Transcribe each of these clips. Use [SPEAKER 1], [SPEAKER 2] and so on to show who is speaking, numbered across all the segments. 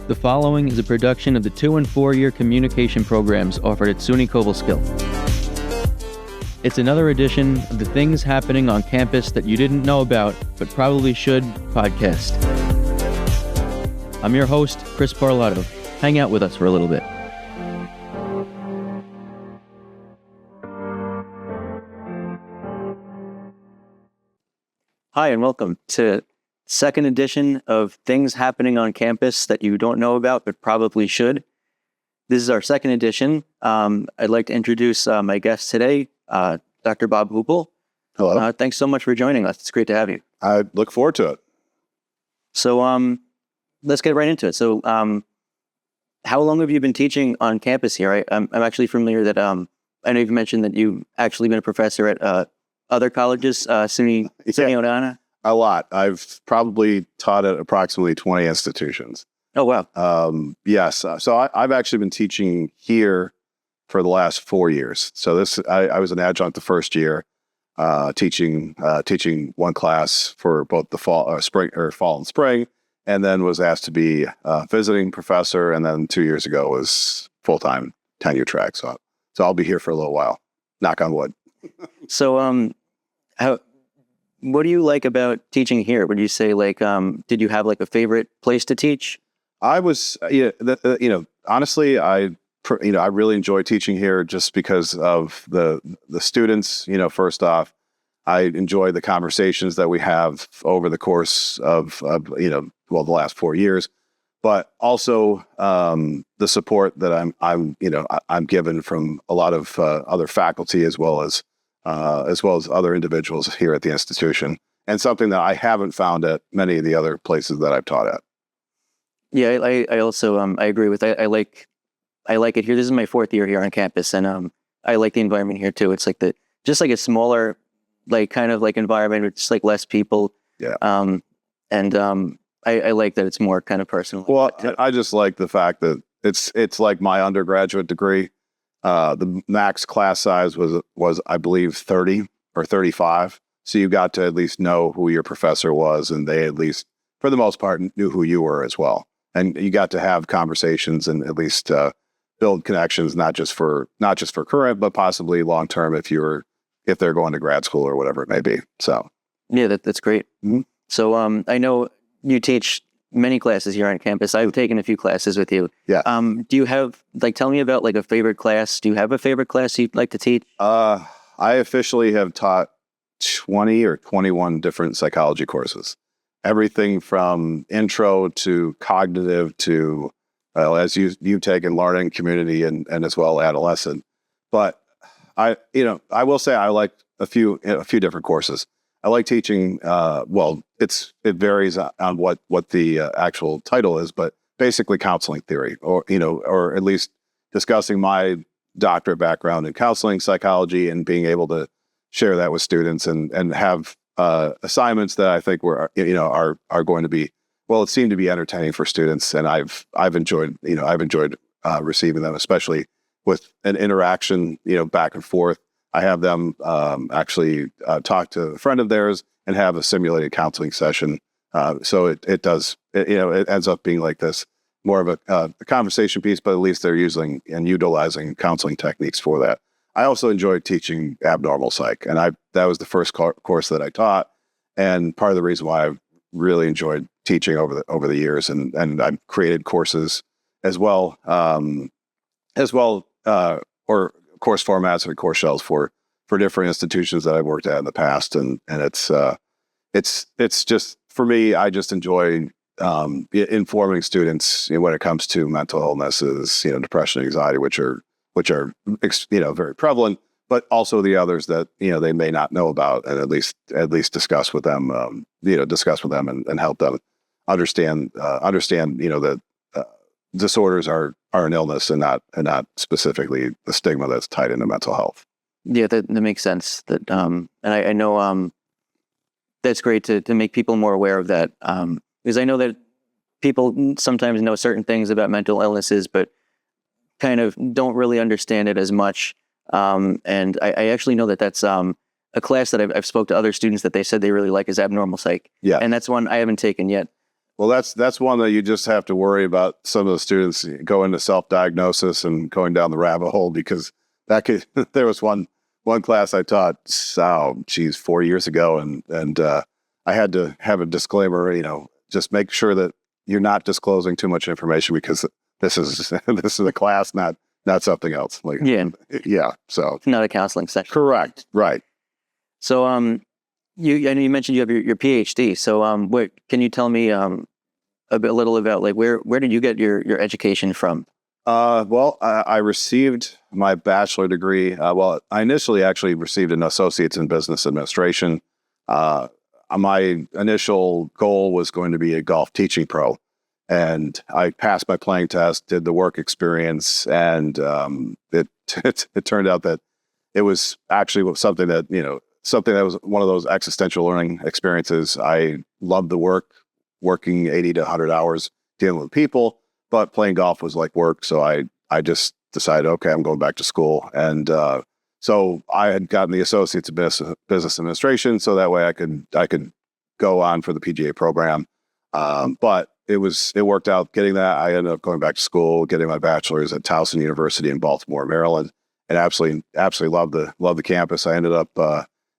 [SPEAKER 1] The following is a production of the 2- and 4-year communication programs offered at SUNY Cobleskill. It's another edition of the Things Happening on Campus That You Didn't Know About, But Probably Should podcast. I'm your host, Chris Parlato. Hang out with us for a little bit. Hi, and welcome to second edition of Things Happening on Campus That You Don't Know About, But Probably Should. This is our second edition. I'd like to introduce my guest today, Dr. Bob Hoople.
[SPEAKER 2] Hello.
[SPEAKER 1] Thanks so much for joining us. It's great to have you.
[SPEAKER 2] I look forward to it.
[SPEAKER 1] So let's get right into it. So how long have you been teaching on campus here? I'm actually familiar that I know you've mentioned that you've actually been a professor at other colleges, SUNY O'Donnell.
[SPEAKER 2] A lot. I've probably taught at approximately 20 institutions.
[SPEAKER 1] Oh, wow.
[SPEAKER 2] Yes. So I've actually been teaching here for the last 4 years. So I was an adjunct the first year, teaching one class for both the fall and spring, and then was asked to be a visiting professor. And then 2 years ago was full-time tenure track. So I'll be here for a little while. Knock on wood.
[SPEAKER 1] So, what do you like about teaching here? Would you say, did you have a favorite place to teach?
[SPEAKER 2] I was, honestly, I really enjoy teaching here just because of the students. First off, I enjoy the conversations that we have over the course of the last 4 years, but also the support that I'm given from a lot of other faculty as well as other individuals here at the institution, and something that I haven't found at many of the other places that I've taught at.
[SPEAKER 1] Yeah, I also I agree with. I like it here. This is my 4th year here on campus, and I like the environment here too. It's just a smaller, environment with just less people.
[SPEAKER 2] Yeah.
[SPEAKER 1] I like that it's more kind of personal.
[SPEAKER 2] Well, I just like the fact that it's like my undergraduate degree. The max class size was I believe 30 or 35. So you got to at least know who your professor was, and they at least, for the most part, knew who you were as well. And you got to have conversations and at least build connections, not just for current, but possibly long term if they're going to grad school or whatever it may be. So
[SPEAKER 1] yeah, that's great.
[SPEAKER 2] Mm-hmm.
[SPEAKER 1] So I know you teach many classes here on campus. I've taken a few classes with you.
[SPEAKER 2] Yeah.
[SPEAKER 1] Do you have tell me about a favorite class? Do you have a favorite class you'd like to teach?
[SPEAKER 2] I officially have taught 20 or 21 different psychology courses. Everything from intro to cognitive to, as you've taken learning, community, and as well adolescent. But I will say I like a few different courses. I like teaching. It varies on what the actual title is, but basically counseling theory, or at least discussing my doctorate background in counseling psychology and being able to share that with students and have assignments that I think are going to be, it seemed to be entertaining for students, and I've enjoyed receiving them, especially with an interaction back and forth. I have them actually talk to a friend of theirs and have a simulated counseling session. So it ends up being like this, more of a conversation piece, but at least they're using and utilizing counseling techniques for that. I also enjoyed teaching abnormal psych, and that was the first course that I taught, and part of the reason why I've really enjoyed teaching over the years, and I've created courses as well, or course formats and course shells for different institutions that I've worked at in the past, and it's just, for me, I just enjoy informing students when it comes to mental illnesses, depression, anxiety, which are very prevalent, but also the others that they may not know about, and at least discuss with them, and help them understand that disorders are an illness and not specifically the stigma that's tied into mental health.
[SPEAKER 1] Yeah, that makes sense. That and I know that's great to make people more aware of that, because I know that people sometimes know certain things about mental illnesses, but kind of don't really understand it as much. And I actually know that's a class that I've spoke to other students that they said they really like is abnormal psych.
[SPEAKER 2] Yeah.
[SPEAKER 1] And that's one I haven't taken yet.
[SPEAKER 2] Well, that's one that you just have to worry about. Some of the students go into self-diagnosis and going down the rabbit hole, because that could. There was one class I taught, 4 years ago, and I had to have a disclaimer. Just make sure that you're not disclosing too much information, because this is this is a class, not something else. Yeah. So
[SPEAKER 1] Not a counseling session.
[SPEAKER 2] correct, right.
[SPEAKER 1] So, I know you mentioned you have your PhD. So, what can you tell me a little about, like, where did you get your education from?
[SPEAKER 2] Well, I received my bachelor degree. Well, I initially actually received an associate's in business administration. My initial goal was going to be a golf teaching pro, and I passed my playing test, did the work experience, and it turned out that it was actually something that was one of those existential learning experiences. I loved the work, working 80 to 100 hours dealing with people, but playing golf was like work. So I just decided, okay, I'm going back to school. And so I had gotten the associate's in business administration, so that way I could go on for the PGA program. But it worked out getting that. I ended up going back to school, getting my bachelor's at Towson University in Baltimore, Maryland, and absolutely loved the campus. I ended up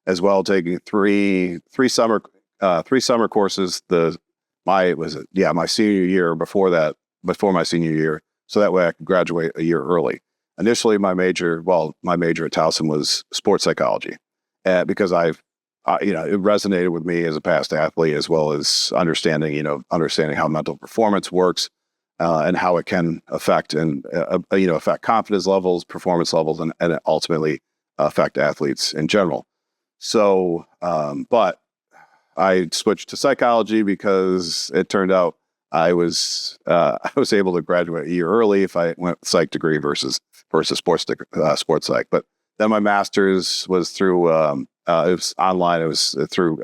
[SPEAKER 2] as well taking three summer courses. My senior year before my senior year, so that way I could graduate a year early. Initially, my major at Towson was sports psychology, because it resonated with me as a past athlete, as well as understanding how mental performance works, and how it can affect confidence levels, performance levels, and ultimately affect athletes in general. So, but I switched to psychology because it turned out I was able to graduate a year early if I went psych degree versus sports psych. But then my master's was through it was online. It was through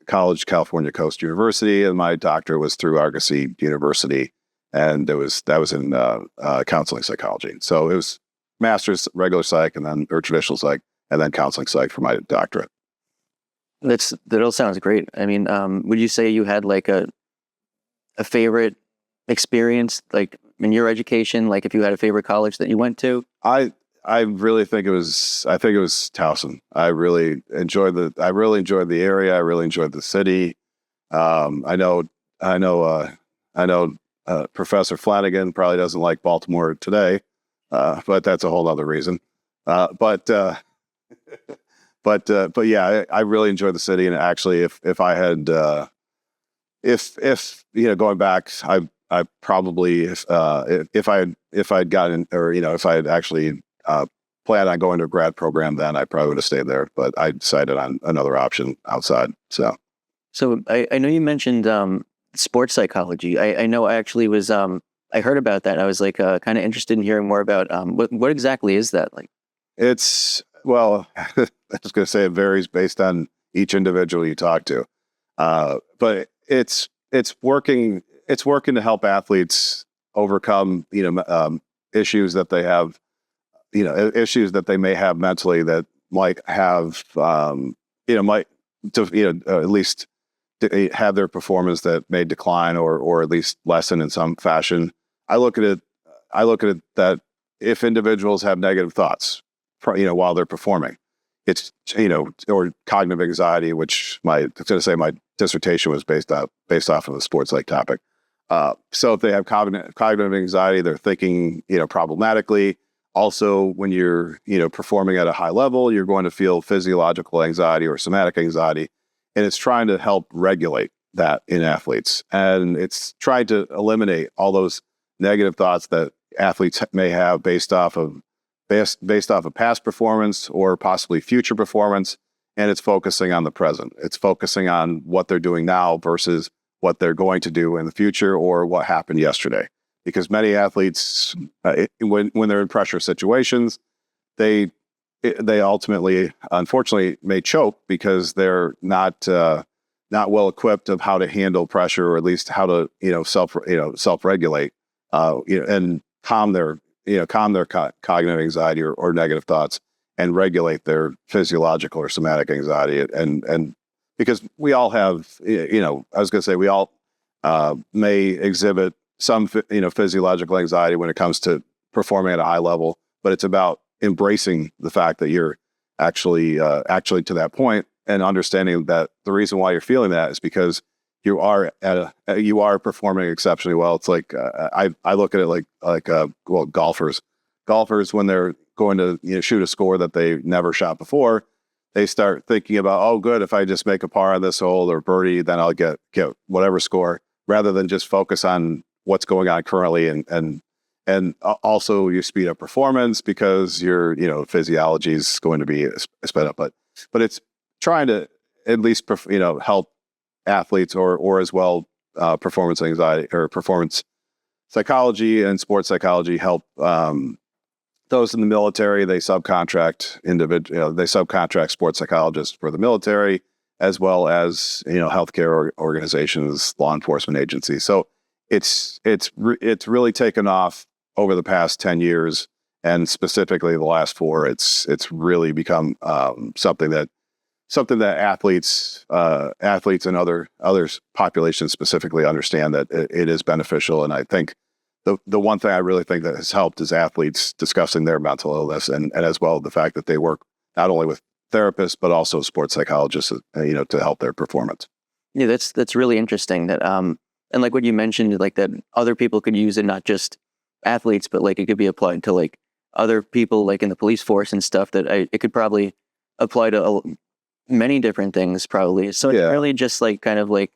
[SPEAKER 2] College California Coast University, and my doctorate was through Argosy University, and that was in counseling psychology. So it was master's regular psych, or traditional psych, and then counseling psych for my doctorate.
[SPEAKER 1] That all sounds great. I mean, would you say you had like a favorite experience, like in your education? Like, if you had a favorite college that you went to?
[SPEAKER 2] I really think it was Towson. I really enjoyed the area. I really enjoyed the city. I know Professor Flanagan probably doesn't like Baltimore today, but that's a whole other reason. But yeah, I really enjoyed the city. And actually, if I had, going back, I probably, if I'd gotten, or, if I had actually planned on going to a grad program, then I probably would have stayed there. But I decided on another option outside. So
[SPEAKER 1] I know you mentioned sports psychology. I know I actually was, I heard about that. I was like kind of interested in hearing more about what exactly is that like?
[SPEAKER 2] Well, I was going to say it varies based on each individual you talk to, but it's working to help athletes overcome issues that they have, issues that they may have mentally that might have at least have their performance that may decline or at least lessen in some fashion. I look at it that if individuals have negative thoughts, while they're performing, it's, or cognitive anxiety, which my dissertation was based off of the sports psych topic. So if they have cognitive anxiety, they're thinking, problematically. Also, when you're, performing at a high level, you're going to feel physiological anxiety or somatic anxiety, and it's trying to help regulate that in athletes. And it's trying to eliminate all those negative thoughts that athletes may have based off of past performance or possibly future performance, and it's focusing on the present. It's focusing on what they're doing now versus what they're going to do in the future or what happened yesterday. Because many athletes, when they're in pressure situations, they ultimately, unfortunately, may choke because they're not well equipped of how to handle pressure, or at least how to self-regulate and calm their cognitive anxiety or negative thoughts, and regulate their physiological or somatic anxiety. And because we all have, I was going to say, we all, may exhibit some, physiological anxiety when it comes to performing at a high level, but it's about embracing the fact that you're actually to that point and understanding that the reason why you're feeling that is because you are performing exceptionally well. It's like I look at it like golfers when they're going to shoot a score that they never shot before, they start thinking about, oh, good, if I just make a par on this hole or birdie, then I'll get whatever score, rather than just focus on what's going on currently and also you speed up performance because your physiology is going to be sped up. But it's trying to at least help athletes or as well performance anxiety or performance psychology and sports psychology help those in the military. They subcontract they subcontract sports psychologists for the military, as well as healthcare organizations, law enforcement agencies. So it's really taken off over the past 10 years, and specifically the last 4. It's really become something that athletes and other populations specifically understand that it is beneficial. And I think the one thing I really think that has helped is athletes discussing their mental illness, and as well the fact that they work not only with therapists but also sports psychologists, to help their performance.
[SPEAKER 1] Yeah, that's really interesting. That and like what you mentioned, like that other people could use it, not just athletes, but like it could be applied to like other people, like in the police force and stuff. That it could probably apply to many different things, probably. So it's really just like kind of like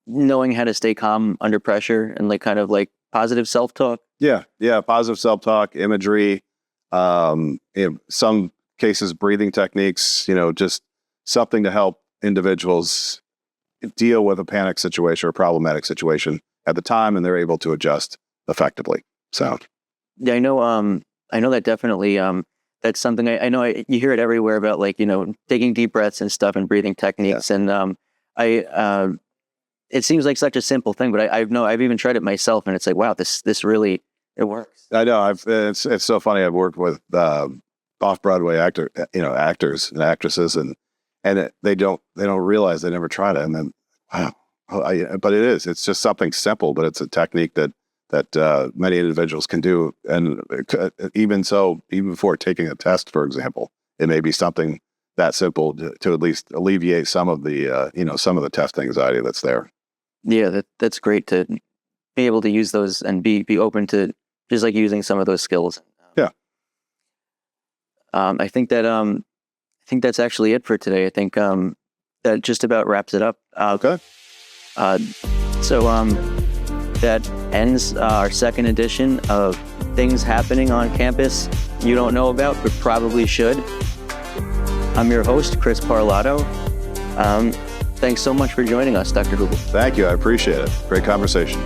[SPEAKER 1] knowing how to stay calm under pressure and like kind of like positive self-talk. Yeah, positive self-talk, imagery, in some cases breathing techniques, just something to help individuals deal with a panic situation or problematic situation at the time, and they're able to adjust effectively. So
[SPEAKER 3] yeah, I know that definitely that's something I know you hear it everywhere about, like, taking deep breaths and stuff and breathing techniques. And it seems like such a simple thing, but I've even tried it myself, and it's like, wow, this really, it works.
[SPEAKER 2] I know. It's so funny. I've worked with off-Broadway actors and actresses, and they don't realize they never tried it, and then wow. But it's just something simple, but it's a technique that many individuals can do. And even before taking a test, for example, it may be something that simple to at least alleviate some of the test anxiety that's there.
[SPEAKER 3] Yeah, that's great to be able to use those and be open to just like using some of those skills.
[SPEAKER 2] Yeah.
[SPEAKER 3] I think that's actually it for today. I think that just about wraps it up.
[SPEAKER 2] Okay.
[SPEAKER 3] So that ends our second edition of Things Happening on Campus You Don't Know About But Probably Should. I'm your host, Chris Parlato. Thanks so much for joining us, Dr. Hoople.
[SPEAKER 2] Thank you. I appreciate it. Great conversation.